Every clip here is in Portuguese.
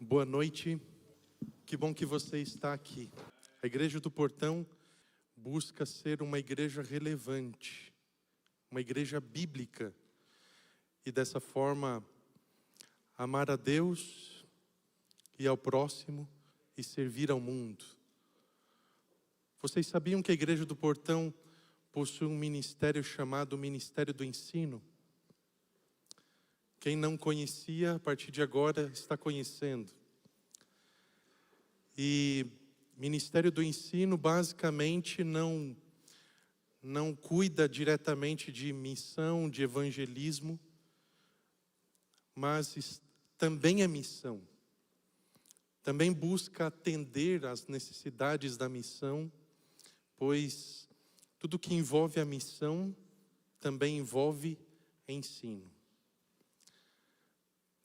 Boa noite, que bom que você está aqui. A Igreja do Portão busca ser uma igreja relevante, uma igreja bíblica e dessa forma amar a Deus e ao próximo e servir ao mundo. Vocês sabiam que a Igreja do Portão possui um ministério chamado Ministério do Ensino? Quem não conhecia, a partir de agora está conhecendo. E Ministério do Ensino basicamente não cuida diretamente de missão, de evangelismo, mas também é missão. Também busca atender às necessidades da missão, pois tudo que envolve a missão também envolve ensino.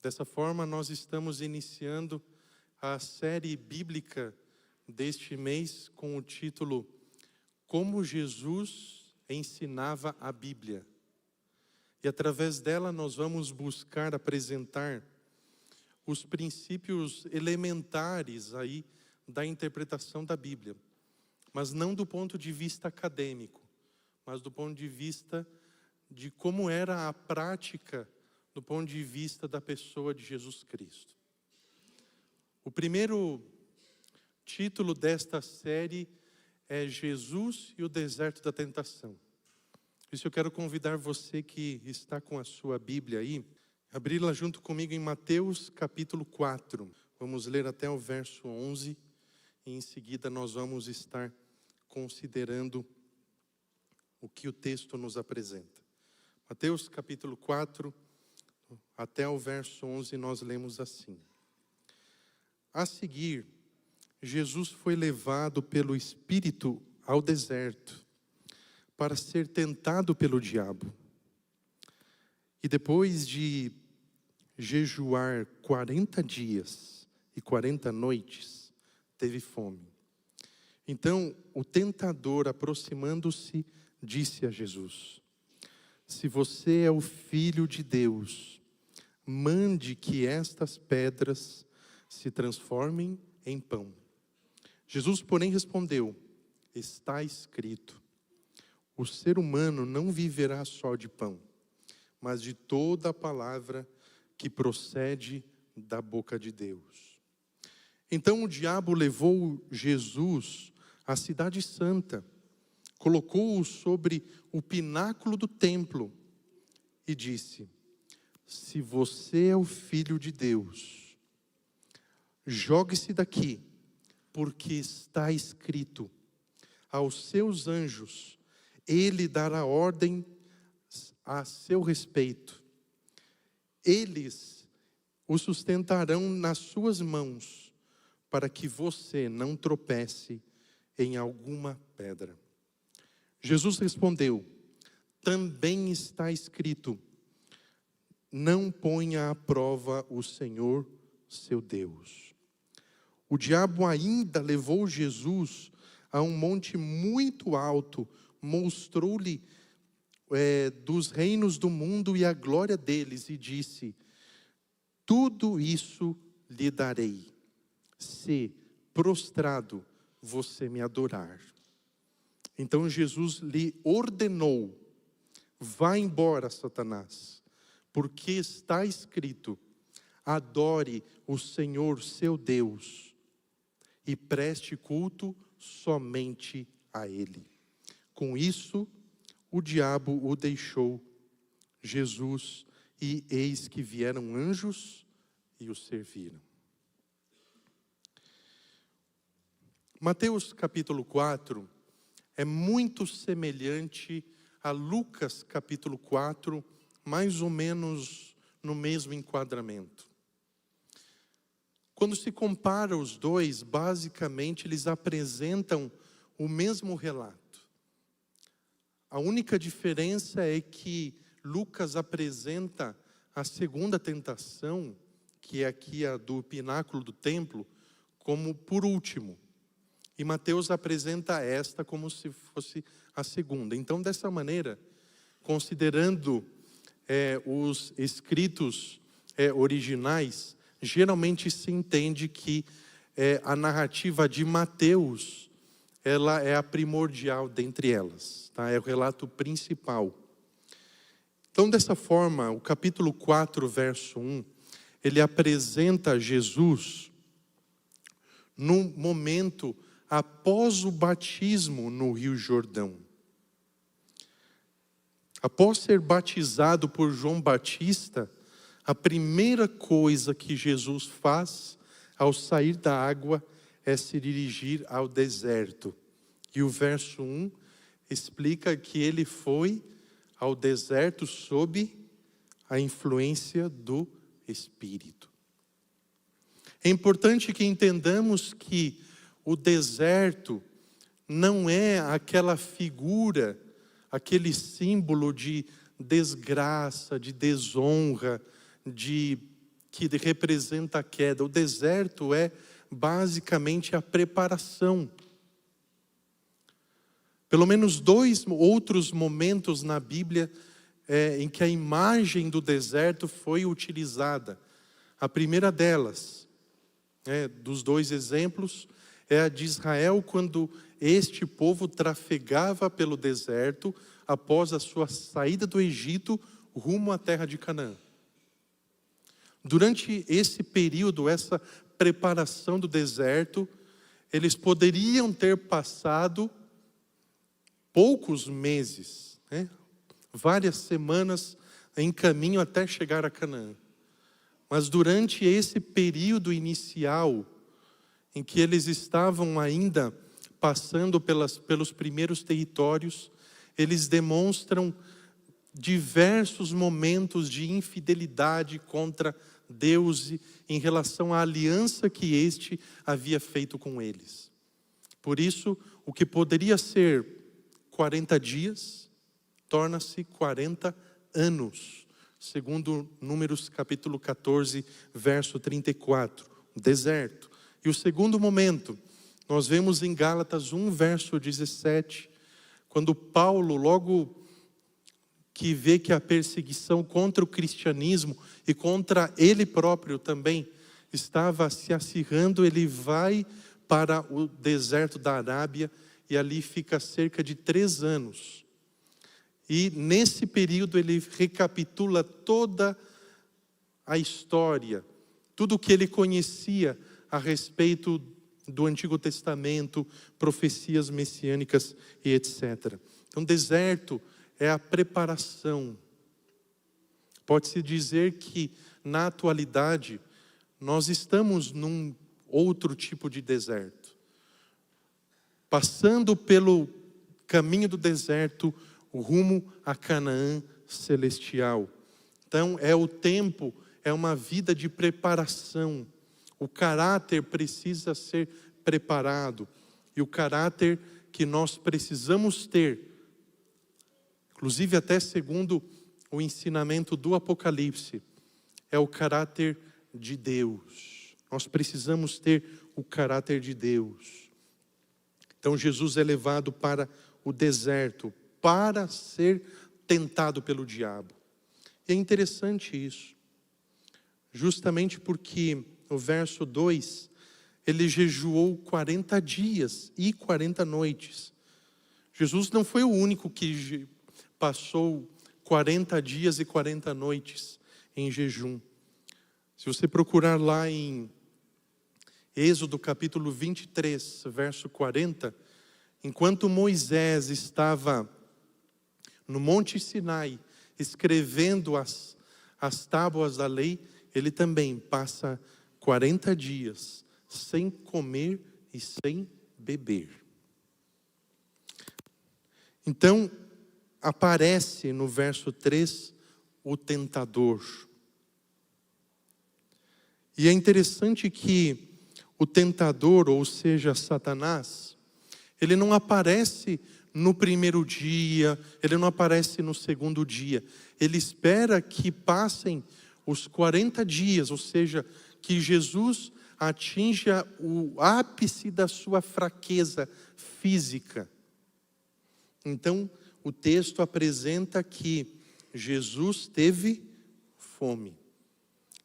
Dessa forma, nós estamos iniciando a série bíblica deste mês com o título Como Jesus ensinava a Bíblia. E através dela nós vamos buscar apresentar os princípios elementares aí da interpretação da Bíblia. Mas não do ponto de vista acadêmico, mas do ponto de vista de como era a prática do ponto de vista da pessoa de Jesus Cristo. O primeiro título desta série é Jesus e o Deserto da Tentação. Por isso eu quero convidar você que está com a sua Bíblia aí, abri-la junto comigo em Mateus capítulo 4. Vamos ler até o verso 11 e em seguida nós vamos estar considerando o que o texto nos apresenta. Mateus capítulo 4, até o verso 11 nós lemos assim. A seguir, Jesus foi levado pelo Espírito ao deserto para ser tentado pelo diabo. E depois de jejuar 40 dias e 40 noites, teve fome. Então, o tentador, aproximando-se, disse a Jesus: se você é o Filho de Deus, mande que estas pedras se transformem em pão. Jesus, porém, respondeu: está escrito, o ser humano não viverá só de pão, mas de toda a palavra que procede da boca de Deus. Então o diabo levou Jesus à cidade santa, colocou-o sobre o pináculo do templo e disse: se você é o Filho de Deus, jogue-se daqui, porque está escrito, aos seus anjos ele dará ordem a seu respeito. Eles o sustentarão nas suas mãos, para que você não tropece em alguma pedra. Jesus respondeu: também está escrito, não ponha à prova o Senhor, seu Deus. O diabo ainda levou Jesus a um monte muito alto, mostrou-lhe dos reinos do mundo e a glória deles, e disse: tudo isso lhe darei, se prostrado você me adorar. Então Jesus lhe ordenou: vá embora, Satanás, porque está escrito, adore o Senhor seu Deus e preste culto somente a Ele. Com isso, o diabo o deixou Jesus, e eis que vieram anjos e o serviram. Mateus capítulo 4 é muito semelhante a Lucas capítulo 4, mais ou menos no mesmo enquadramento. Quando se compara os dois, basicamente eles apresentam o mesmo relato. A única diferença é que Lucas apresenta a segunda tentação, que é aqui a do pináculo do templo, como por último. E Mateus apresenta esta como se fosse a segunda. Então, dessa maneira, considerando os escritos originais, geralmente se entende que a narrativa de Mateus, ela é a primordial dentre elas, tá? É o relato principal. Então, dessa forma, o capítulo 4, verso 1, ele apresenta Jesus no momento após o batismo no Rio Jordão. Após ser batizado por João Batista, a primeira coisa que Jesus faz ao sair da água é se dirigir ao deserto. E o verso 1 explica que ele foi ao deserto sob a influência do Espírito. É importante que entendamos que o deserto não é aquela figura, aquele símbolo de desgraça, de desonra, que representa a queda. O deserto é basicamente a preparação. Pelo menos 2 outros momentos na Bíblia em que a imagem do deserto foi utilizada. A primeira delas, dos 2 exemplos, é a de Israel, quando este povo trafegava pelo deserto após a sua saída do Egito rumo à terra de Canaã. Durante esse período, essa preparação do deserto, eles poderiam ter passado poucos meses, várias semanas em caminho até chegar a Canaã. Mas durante esse período inicial, em que eles estavam ainda passando pelos primeiros territórios, eles demonstram diversos momentos de infidelidade contra Deus em relação à aliança que este havia feito com eles. Por isso, o que poderia ser 40 dias, torna-se 40 anos, segundo Números capítulo 14, verso 34, deserto. E o segundo momento, nós vemos em Gálatas 1, verso 17, quando Paulo, logo que vê que a perseguição contra o cristianismo e contra ele próprio também estava se acirrando, ele vai para o deserto da Arábia e ali fica cerca de 3 anos. E nesse período ele recapitula toda a história, tudo o que ele conhecia a respeito do Antigo Testamento, profecias messiânicas e etc. Então, deserto é a preparação. Pode-se dizer que, na atualidade, nós estamos num outro tipo de deserto. Passando pelo caminho do deserto, rumo a Canaã celestial. Então, é o tempo, é uma vida de preparação. O caráter precisa ser preparado. E o caráter que nós precisamos ter, inclusive até segundo o ensinamento do Apocalipse, é o caráter de Deus. Nós precisamos ter o caráter de Deus. Então Jesus é levado para o deserto para ser tentado pelo diabo. E é interessante isso, justamente porque no verso 2, ele jejuou 40 dias e 40 noites. Jesus não foi o único que passou 40 dias e 40 noites em jejum. Se você procurar lá em Êxodo capítulo 23, verso 40, enquanto Moisés estava no Monte Sinai, escrevendo as tábuas da lei, ele também passa 40 dias sem comer e sem beber. Então, aparece no verso 3 o tentador. E é interessante que o tentador, ou seja, Satanás, ele não aparece no primeiro dia, ele não aparece no segundo dia. Ele espera que passem os 40 dias, ou seja, que Jesus atinja o ápice da sua fraqueza física. Então, o texto apresenta que Jesus teve fome.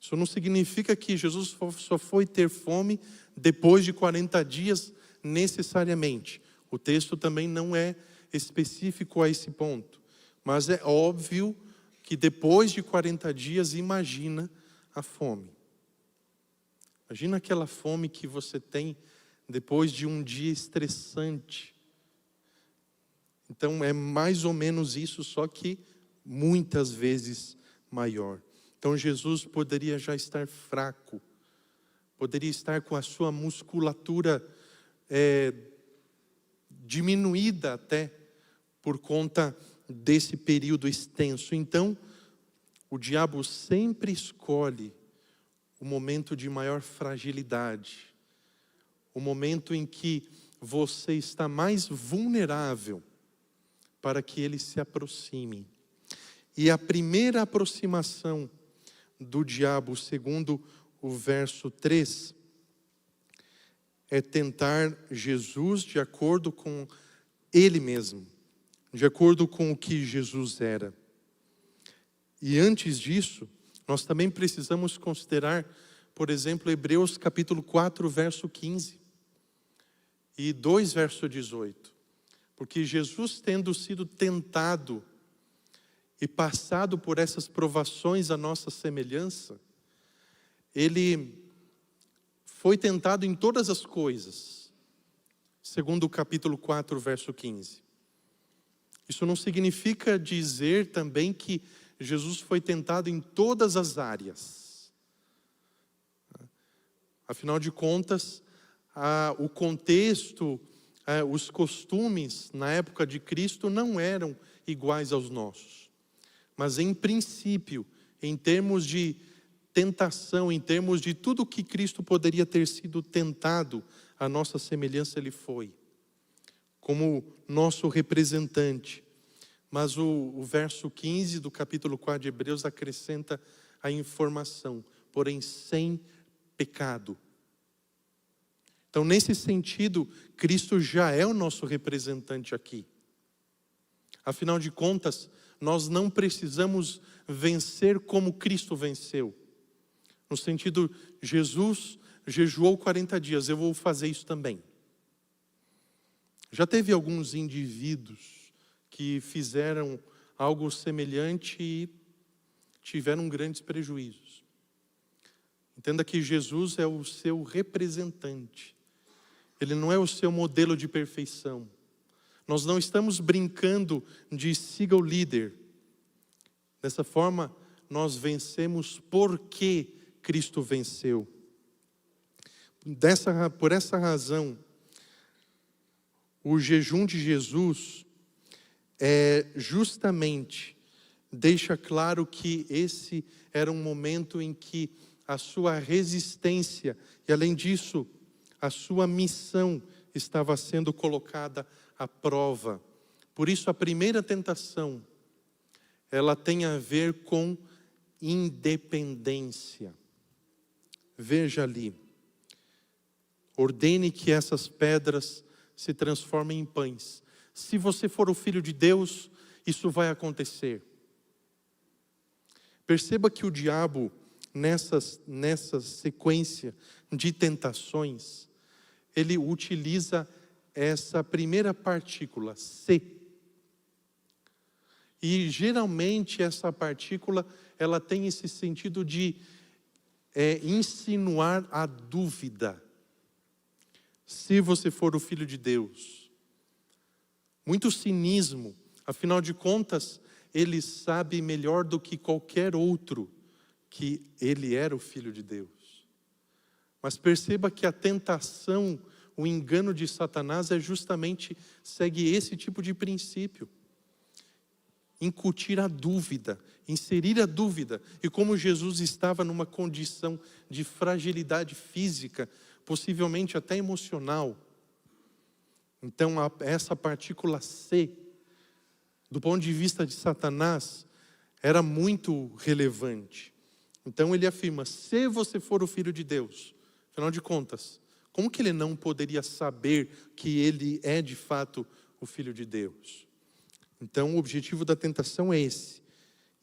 Isso não significa que Jesus só foi ter fome depois de 40 dias necessariamente. O texto também não é específico a esse ponto. Mas é óbvio que depois de 40 dias, imagina a fome. Imagina aquela fome que você tem depois de um dia estressante. Então é mais ou menos isso, só que muitas vezes maior. Então Jesus poderia já estar fraco, poderia estar com a sua musculatura diminuída até por conta desse período extenso. Então, o diabo sempre escolhe o momento de maior fragilidade, o momento em que você está mais vulnerável para que ele se aproxime. E a primeira aproximação do diabo, segundo o verso 3, é tentar Jesus de acordo com ele mesmo, de acordo com o que Jesus era. E antes disso, nós também precisamos considerar, por exemplo, Hebreus capítulo 4, verso 15 e 2, verso 18. Porque Jesus, tendo sido tentado e passado por essas provações à nossa semelhança, ele foi tentado em todas as coisas, segundo o capítulo 4, verso 15. Isso não significa dizer também que Jesus foi tentado em todas as áreas. Afinal de contas, o contexto, os costumes na época de Cristo não eram iguais aos nossos. Mas em princípio, em termos de tentação, em termos de tudo que Cristo poderia ter sido tentado, a nossa semelhança ele foi, como nosso representante. Mas o verso 15 do capítulo 4 de Hebreus acrescenta a informação, porém sem pecado. Então, nesse sentido, Cristo já é o nosso representante aqui. Afinal de contas, nós não precisamos vencer como Cristo venceu. No sentido, Jesus jejuou 40 dias, eu vou fazer isso também. Já teve alguns indivíduos que fizeram algo semelhante e tiveram grandes prejuízos. Entenda que Jesus é o seu representante. Ele não é o seu modelo de perfeição. Nós não estamos brincando de siga o líder. Dessa forma, nós vencemos porque Cristo venceu. Por essa razão, o jejum de Jesus justamente deixa claro que esse era um momento em que a sua resistência e, além disso, a sua missão estava sendo colocada à prova. Por isso, a primeira tentação, ela tem a ver com independência. Veja ali. Ordene que essas pedras se transformem em pães. Se você for o Filho de Deus, isso vai acontecer. Perceba que o diabo, nessa sequência de tentações, ele utiliza essa primeira partícula, se. E geralmente essa partícula, ela tem esse sentido de insinuar a dúvida. Se você for o Filho de Deus. Muito cinismo, afinal de contas, ele sabe melhor do que qualquer outro que ele era o Filho de Deus. Mas perceba que a tentação, o engano de Satanás justamente segue esse tipo de princípio. Incutir a dúvida, inserir a dúvida. E como Jesus estava numa condição de fragilidade física, possivelmente até emocional, então essa partícula C, do ponto de vista de Satanás, era muito relevante. Então ele afirma, se você for o Filho de Deus, afinal de contas, como que ele não poderia saber que ele é de fato o Filho de Deus? Então o objetivo da tentação é esse,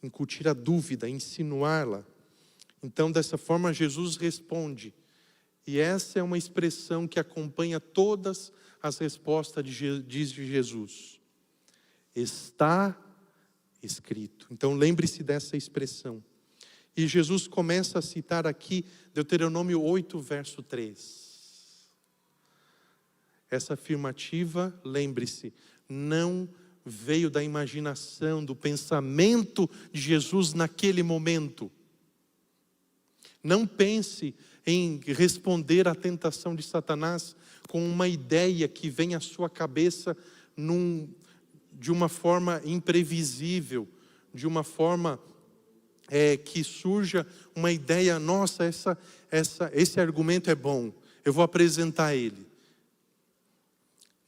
incutir a dúvida, insinuá-la. Então, dessa forma, Jesus responde. E essa é uma expressão que acompanha todas as respostas de Jesus. Está escrito. Então, lembre-se dessa expressão. E Jesus começa a citar aqui Deuteronômio 8, verso 3. Essa afirmativa, lembre-se, não veio da imaginação, do pensamento de Jesus naquele momento. Não pense em responder à tentação de Satanás com uma ideia que vem à sua cabeça de uma forma imprevisível, de uma forma que surja uma ideia, nossa, esse argumento é bom, eu vou apresentar ele.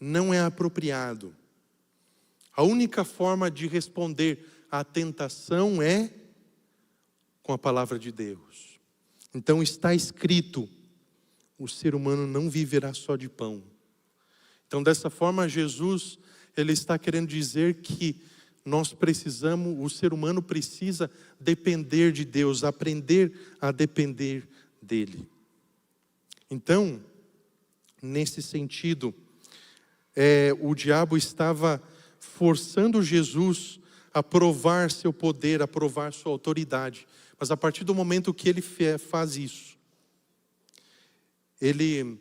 Não é apropriado. A única forma de responder à tentação é com a palavra de Deus. Então está escrito, o ser humano não viverá só de pão. Então dessa forma Jesus, ele está querendo dizer que nós precisamos, o ser humano precisa depender de Deus, aprender a depender dele. Então, nesse sentido, o diabo estava forçando Jesus a provar seu poder, a provar sua autoridade. Mas a partir do momento que ele faz isso, ele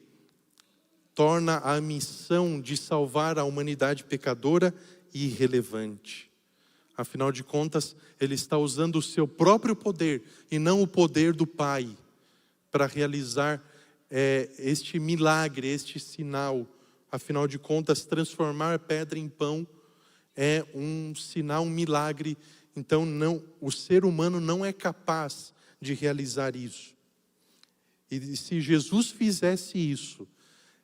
torna a missão de salvar a humanidade pecadora irrelevante. Afinal de contas, ele está usando o seu próprio poder e não o poder do Pai para realizar este milagre, este sinal. Afinal de contas, transformar pedra em pão é um sinal, um milagre. Então, o ser humano não é capaz de realizar isso. E se Jesus fizesse isso,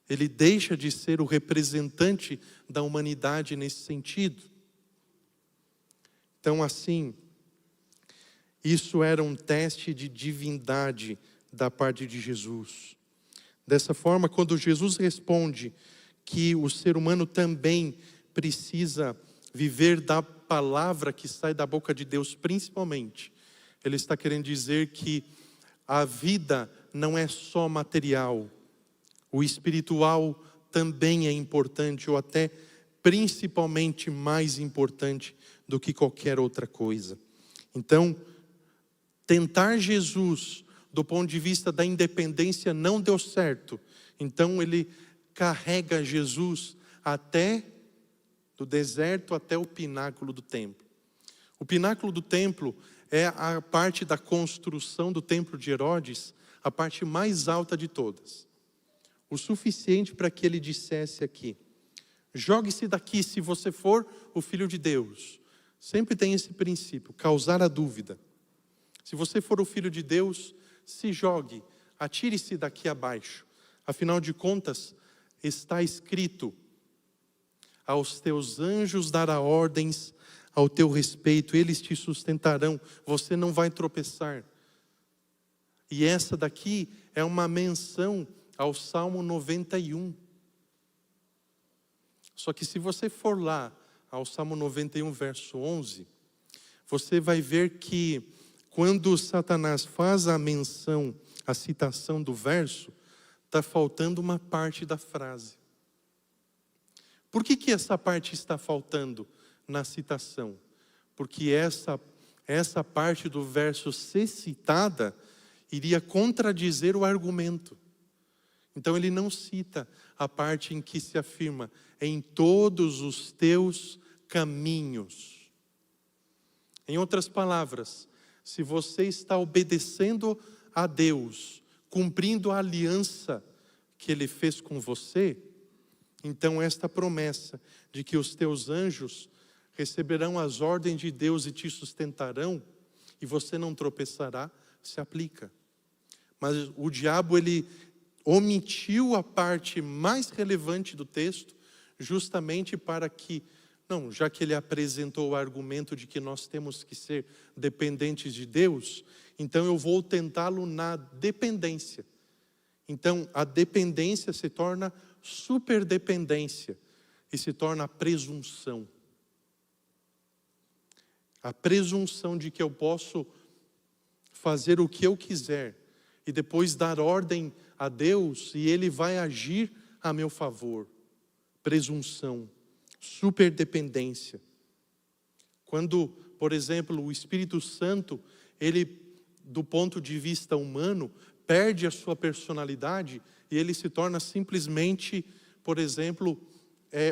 ele deixa de ser o representante da humanidade nesse sentido. Então, assim, isso era um teste de divindade da parte de Jesus. Dessa forma, quando Jesus responde que o ser humano também precisa viver da palavra que sai da boca de Deus, principalmente, ele está querendo dizer que a vida não é só material, o espiritual também é importante, ou até principalmente mais importante do que qualquer outra coisa. Então, tentar Jesus do ponto de vista da independência não deu certo. Então ele carrega Jesus do deserto até o pináculo do templo. O pináculo do templo é a parte da construção do templo de Herodes, a parte mais alta de todas. O suficiente para que ele dissesse aqui: jogue-se daqui se você for o Filho de Deus. Sempre tem esse princípio, causar a dúvida. Se você for o Filho de Deus, se jogue, atire-se daqui abaixo. Afinal de contas, está escrito: aos teus anjos dará ordens ao teu respeito, eles te sustentarão, você não vai tropeçar. E essa daqui é uma menção ao Salmo 91. Só que se você for lá ao Salmo 91, verso 11, você vai ver que quando Satanás faz a menção, a citação do verso, está faltando uma parte da frase. Por que essa parte está faltando na citação? Porque essa parte do verso ser citada iria contradizer o argumento. Então ele não cita a parte em que se afirma: em todos os teus caminhos. Em outras palavras, se você está obedecendo a Deus, cumprindo a aliança que Ele fez com você, então esta promessa de que os teus anjos receberão as ordens de Deus e te sustentarão, e você não tropeçará, se aplica. Mas o diabo, ele omitiu a parte mais relevante do texto, justamente para que, não, já que ele apresentou o argumento de que nós temos que ser dependentes de Deus, então eu vou tentá-lo na dependência. Então a dependência se torna superdependência e se torna a presunção. A presunção de que eu posso fazer o que eu quiser e depois dar ordem a Deus e Ele vai agir a meu favor. Presunção, superdependência. Quando, por exemplo, o Espírito Santo, ele, do ponto de vista humano, perde a sua personalidade e ele se torna simplesmente, por exemplo,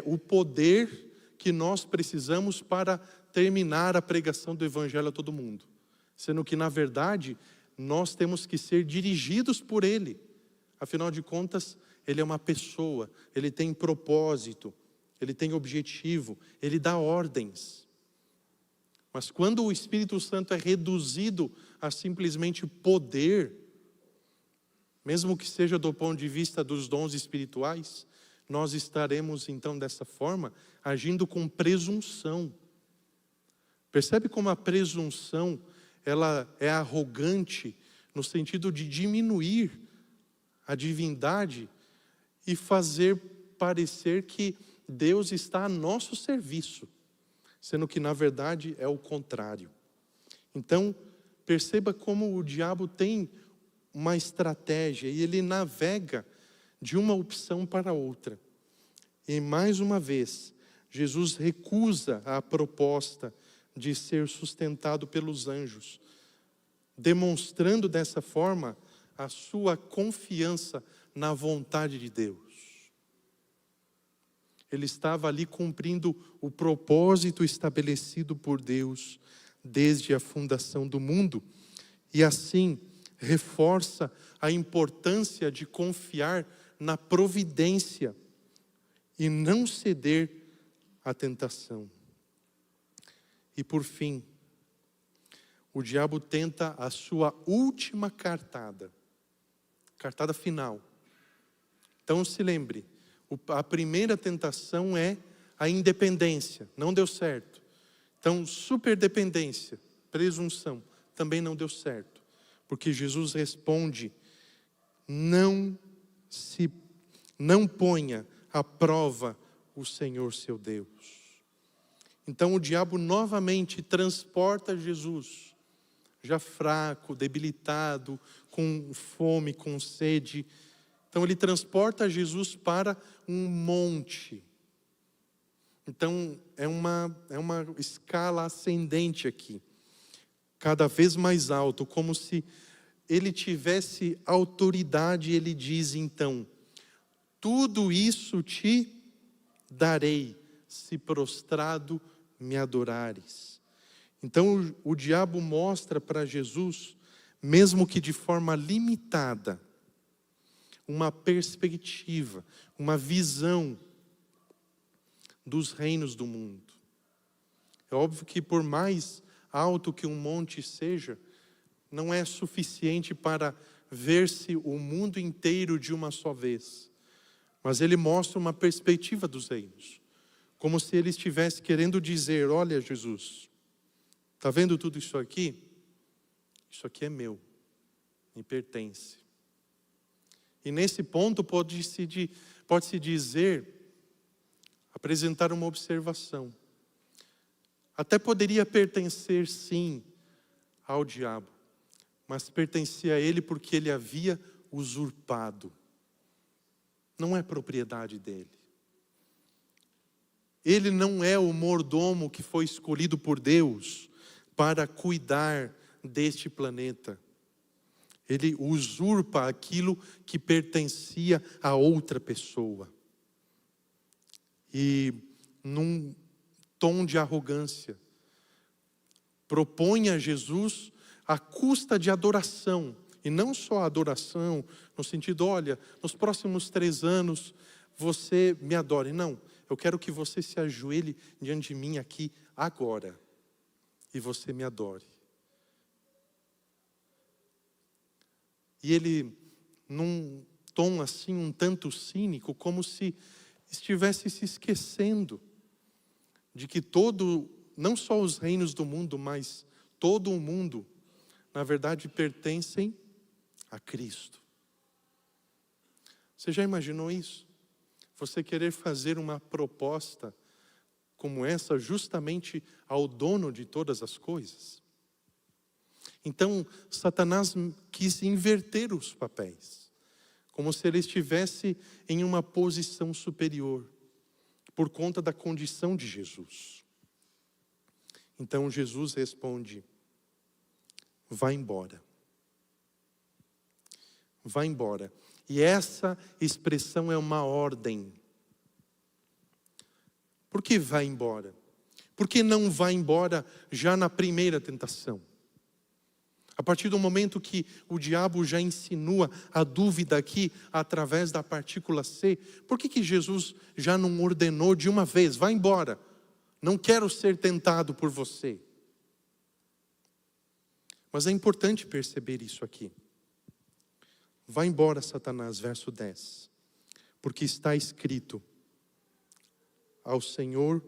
o poder que nós precisamos para terminar a pregação do Evangelho a todo mundo. Sendo que, na verdade, nós temos que ser dirigidos por Ele. Afinal de contas, Ele é uma pessoa, Ele tem propósito, Ele tem objetivo, Ele dá ordens. Mas quando o Espírito Santo é reduzido a simplesmente poder, mesmo que seja do ponto de vista dos dons espirituais, nós estaremos então dessa forma, agindo com presunção. Percebe como a presunção, ela é arrogante no sentido de diminuir a divindade e fazer parecer que Deus está a nosso serviço, sendo que na verdade é o contrário. Então, perceba como o diabo tem uma estratégia e ele navega de uma opção para outra. E mais uma vez, Jesus recusa a proposta de ser sustentado pelos anjos, demonstrando dessa forma a sua confiança na vontade de Deus. Ele estava ali cumprindo o propósito estabelecido por Deus desde a fundação do mundo, e assim reforça a importância de confiar na providência e não ceder à tentação. E por fim, o diabo tenta a sua última cartada final. Então se lembre, a primeira tentação é a independência, não deu certo. Então superdependência, presunção, também não deu certo. Porque Jesus responde, não ponha à prova o Senhor seu Deus. Então o diabo novamente transporta Jesus, já fraco, debilitado, com fome, com sede. Então ele transporta Jesus para um monte. Então é uma escala ascendente aqui, cada vez mais alto, como se ele tivesse autoridade. Ele diz então, tudo isso te darei, se prostrado me adorares. Então o diabo mostra para Jesus, mesmo que de forma limitada, uma perspectiva, uma visão dos reinos do mundo. É óbvio que por mais alto que um monte seja, não é suficiente para ver-se o mundo inteiro de uma só vez. Mas ele mostra uma perspectiva dos reinos. Como se ele estivesse querendo dizer, olha Jesus, está vendo tudo isso aqui? Isso aqui é meu, me pertence. E nesse ponto pode-se dizer, apresentar uma observação. Até poderia pertencer sim ao diabo, mas pertencia a ele porque ele havia usurpado. Não é propriedade dele. Ele não é o mordomo que foi escolhido por Deus para cuidar deste planeta. Ele usurpa aquilo que pertencia a outra pessoa. E num tom de arrogância, propõe a Jesus a custa de adoração. E não só adoração, no sentido, olha, nos próximos 3 anos você me adore. Não, eu quero que você se ajoelhe diante de mim aqui agora. E você me adore. E ele, num tom assim um tanto cínico, como se estivesse se esquecendo de que não só os reinos do mundo, mas todo o mundo, na verdade, pertencem a Cristo. Você já imaginou isso? Você querer fazer uma proposta como essa justamente ao dono de todas as coisas? Então, Satanás quis inverter os papéis, como se ele estivesse em uma posição superior, por conta da condição de Jesus. Então, Jesus responde: vá embora. Vá embora. E essa expressão é uma ordem. Por que vai embora? Por que não vai embora já na primeira tentação? A partir do momento que o diabo já insinua a dúvida aqui através da partícula C, por que Jesus já não ordenou de uma vez: vá embora, não quero ser tentado por você? Mas é importante perceber isso aqui. Vá embora, Satanás, verso 10. Porque está escrito: ao Senhor,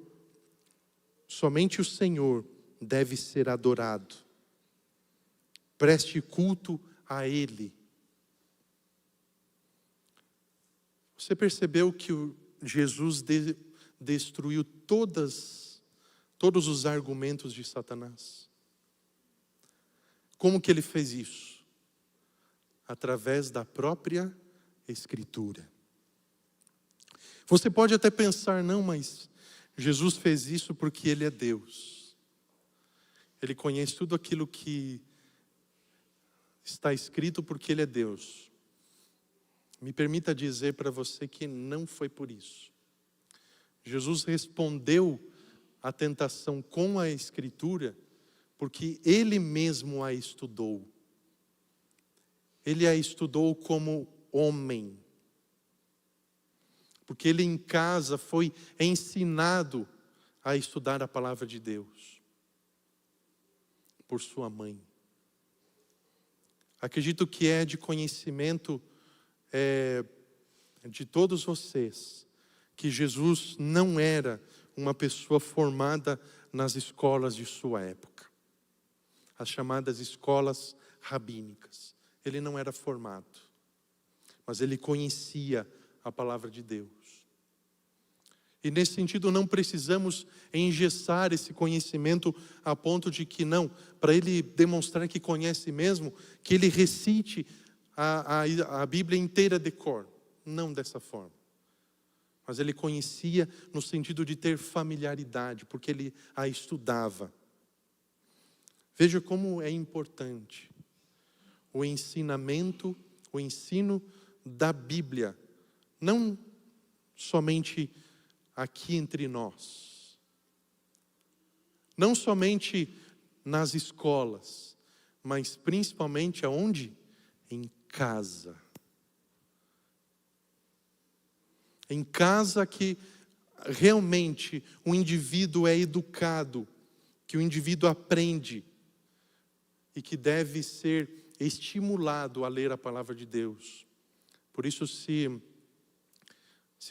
somente o Senhor deve ser adorado. Preste culto a Ele. Você percebeu que Jesus destruiu todos os argumentos de Satanás? Como que ele fez isso? Através da própria Escritura. Você pode até pensar: não, mas Jesus fez isso porque Ele é Deus. Ele conhece tudo aquilo que está escrito porque Ele é Deus. Me permita dizer para você que não foi por isso. Jesus respondeu à tentação com a Escritura porque Ele mesmo a estudou. Ele a estudou como homem. Porque Ele em casa foi ensinado a estudar a palavra de Deus por sua mãe. Acredito que é de conhecimento de todos vocês que Jesus não era uma pessoa formada nas escolas de sua época, as chamadas escolas rabínicas. Ele não era formado, mas ele conhecia a palavra de Deus. E nesse sentido não precisamos engessar esse conhecimento a ponto de que não, para ele demonstrar que conhece mesmo, que ele recite a Bíblia inteira de cor. Não dessa forma. Mas ele conhecia no sentido de ter familiaridade, porque ele a estudava. Veja como é importante o ensinamento, o ensino da Bíblia. Não somente aqui entre nós. Não somente nas escolas, mas principalmente aonde? Em casa. Em casa que realmente o indivíduo é educado, que o indivíduo aprende e que deve ser estimulado a ler a palavra de Deus. Por isso, se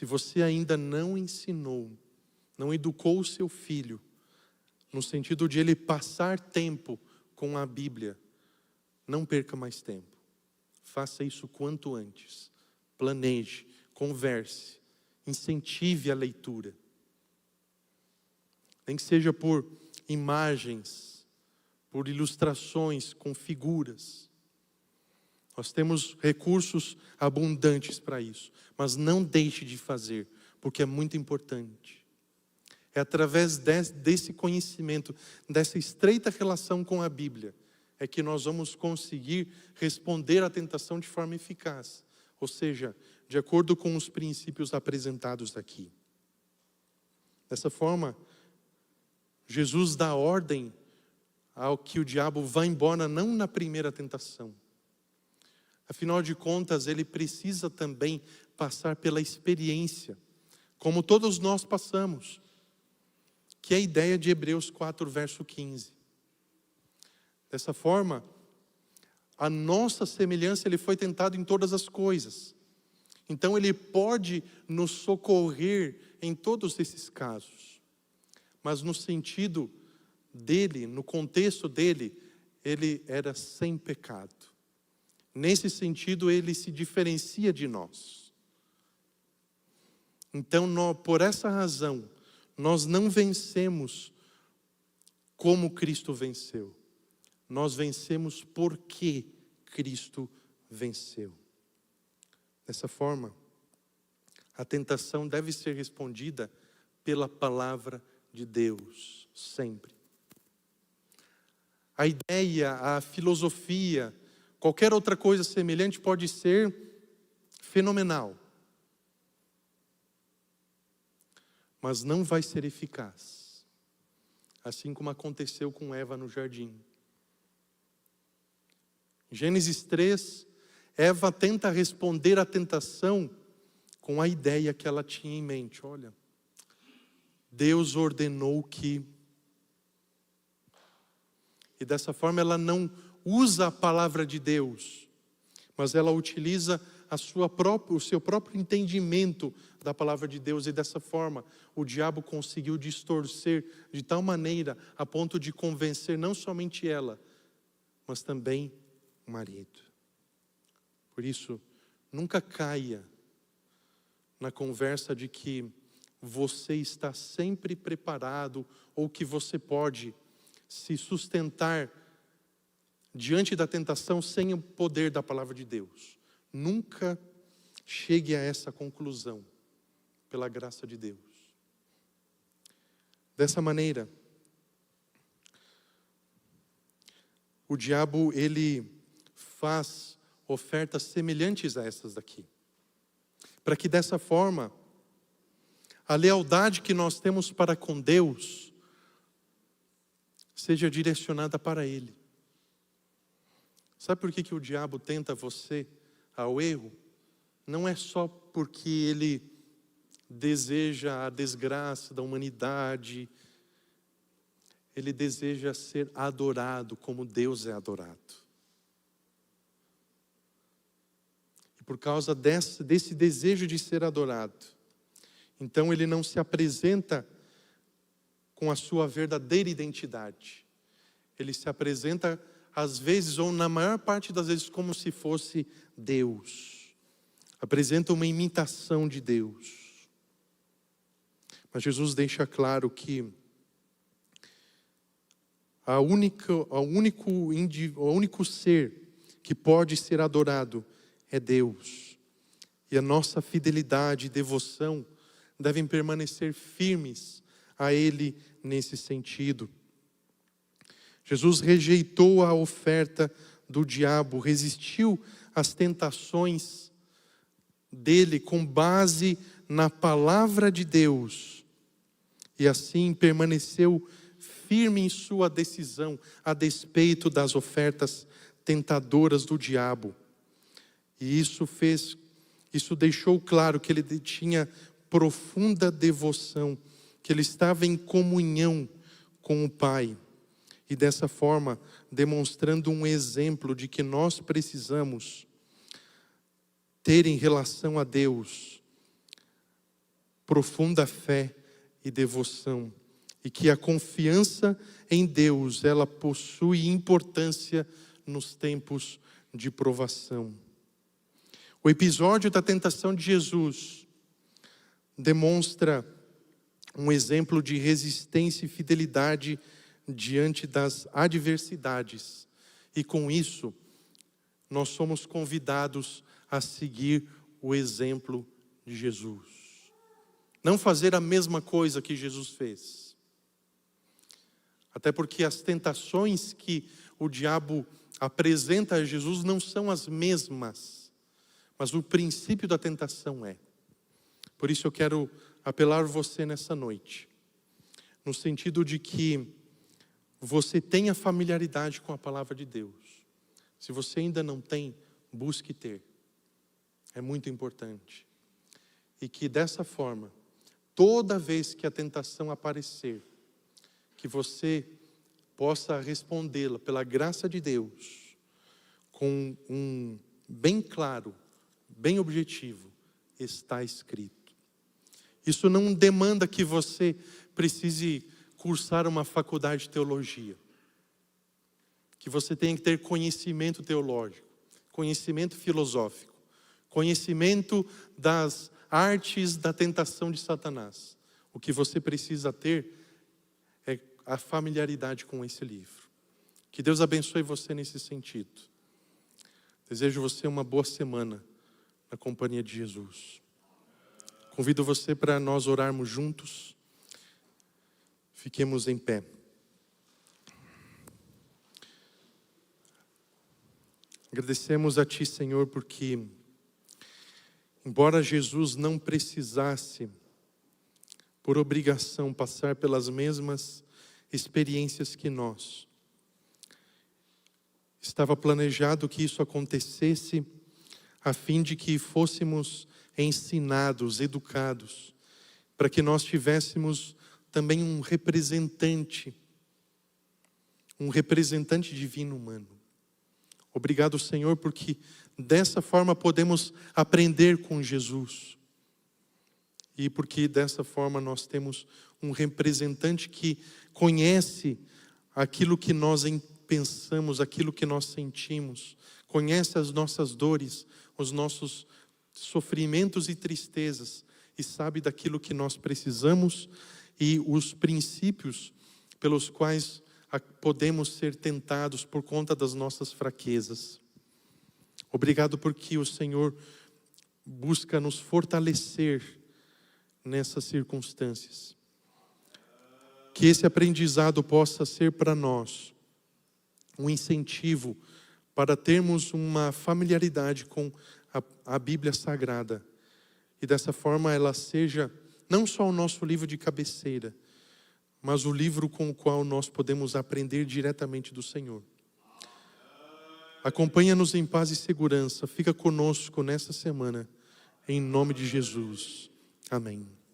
você ainda não ensinou, não educou o seu filho, no sentido de ele passar tempo com a Bíblia, não perca mais tempo. Faça isso quanto antes. Planeje, converse, incentive a leitura. Nem que seja por imagens, por ilustrações com figuras. Nós temos recursos abundantes para isso, mas não deixe de fazer, porque é muito importante. É através desse conhecimento, dessa estreita relação com a Bíblia, é que nós vamos conseguir responder à tentação de forma eficaz, ou seja, de acordo com os princípios apresentados aqui. Dessa forma, Jesus dá ordem ao que o diabo vá embora, não na primeira tentação. Afinal de contas, ele precisa também passar pela experiência, como todos nós passamos, que é a ideia de Hebreus 4, verso 15. Dessa forma, a nossa semelhança, ele foi tentado em todas as coisas. Então, ele pode nos socorrer em todos esses casos. Mas no sentido dele, no contexto dele, ele era sem pecado. Nesse sentido, ele se diferencia de nós. Então, por essa razão, nós não vencemos como Cristo venceu. nós vencemos porque Cristo venceu. Dessa forma, a tentação deve ser respondida pela palavra de Deus, sempre. A ideia, a filosofia, qualquer outra coisa semelhante pode ser fenomenal, mas não vai ser eficaz, assim como aconteceu com Eva no jardim. Em Gênesis 3, Eva tenta responder à tentação com a ideia que ela tinha em mente. Olha, Deus ordenou que... E dessa forma ela não usa a palavra de Deus, mas ela utiliza o seu próprio entendimento da palavra de Deus. E dessa forma o diabo conseguiu distorcer de tal maneira a ponto de convencer não somente ela, mas também o marido. Por isso, nunca caia na conversa de que você está sempre preparado ou que você pode se sustentar diante da tentação sem o poder da palavra de Deus. Nunca chegue a essa conclusão, pela graça de Deus. Dessa maneira, o diabo, ele faz ofertas semelhantes a essas daqui, para que dessa forma, a lealdade que nós temos para com Deus seja direcionada para Ele. Sabe por que o diabo tenta você ao erro? Não é só porque ele deseja a desgraça da humanidade, ele deseja ser adorado como Deus é adorado. E por causa desse desejo de ser adorado, então ele não se apresenta com a sua verdadeira identidade. Ele se apresenta às vezes, ou na maior parte das vezes, como se fosse Deus. Apresenta uma imitação de Deus. Mas Jesus deixa claro que o único ser que pode ser adorado é Deus. E a nossa fidelidade e devoção devem permanecer firmes a Ele nesse sentido. Jesus rejeitou a oferta do diabo, resistiu às tentações dele com base na palavra de Deus. E assim permaneceu firme em sua decisão, a despeito das ofertas tentadoras do diabo. E isso deixou claro que ele tinha profunda devoção, que ele estava em comunhão com o Pai. E dessa forma, demonstrando um exemplo de que nós precisamos ter em relação a Deus profunda fé e devoção. E que a confiança em Deus, ela possui importância nos tempos de provação. O episódio da tentação de Jesus demonstra um exemplo de resistência e fidelidade diante das adversidades. E com isso, nós somos convidados a seguir o exemplo de Jesus. Não fazer a mesma coisa que Jesus fez. Até porque as tentações que o diabo apresenta a Jesus não são as mesmas, mas o princípio da tentação é. Por isso eu quero apelar você nessa noite, no sentido de que você tenha familiaridade com a palavra de Deus. Se você ainda não tem, busque ter. É muito importante. E que dessa forma, toda vez que a tentação aparecer, que você possa respondê-la pela graça de Deus, com um bem claro, bem objetivo, está escrito. Isso não demanda que você precise cursar uma faculdade de teologia, que você tenha que ter conhecimento teológico, conhecimento filosófico, conhecimento das artes da tentação de Satanás. O que você precisa ter é a familiaridade com esse livro. Que Deus abençoe você nesse sentido. Desejo você uma boa semana na companhia de Jesus. Convido você para nós orarmos juntos. Fiquemos em pé. Agradecemos a Ti, Senhor, porque, embora Jesus não precisasse, por obrigação, passar pelas mesmas experiências que nós, estava planejado que isso acontecesse a fim de que fôssemos ensinados, educados, para que nós tivéssemos também um representante divino humano. Obrigado, Senhor, porque dessa forma podemos aprender com Jesus. E porque dessa forma nós temos um representante que conhece aquilo que nós pensamos, aquilo que nós sentimos, conhece as nossas dores, os nossos sofrimentos e tristezas, e sabe daquilo que nós precisamos e os princípios pelos quais podemos ser tentados por conta das nossas fraquezas. Obrigado porque o Senhor busca nos fortalecer nessas circunstâncias. Que esse aprendizado possa ser para nós um incentivo para termos uma familiaridade com a Bíblia Sagrada. E dessa forma ela seja não só o nosso livro de cabeceira, mas o livro com o qual nós podemos aprender diretamente do Senhor. Acompanha-nos em paz e segurança. Fica conosco nessa semana. Em nome de Jesus. Amém.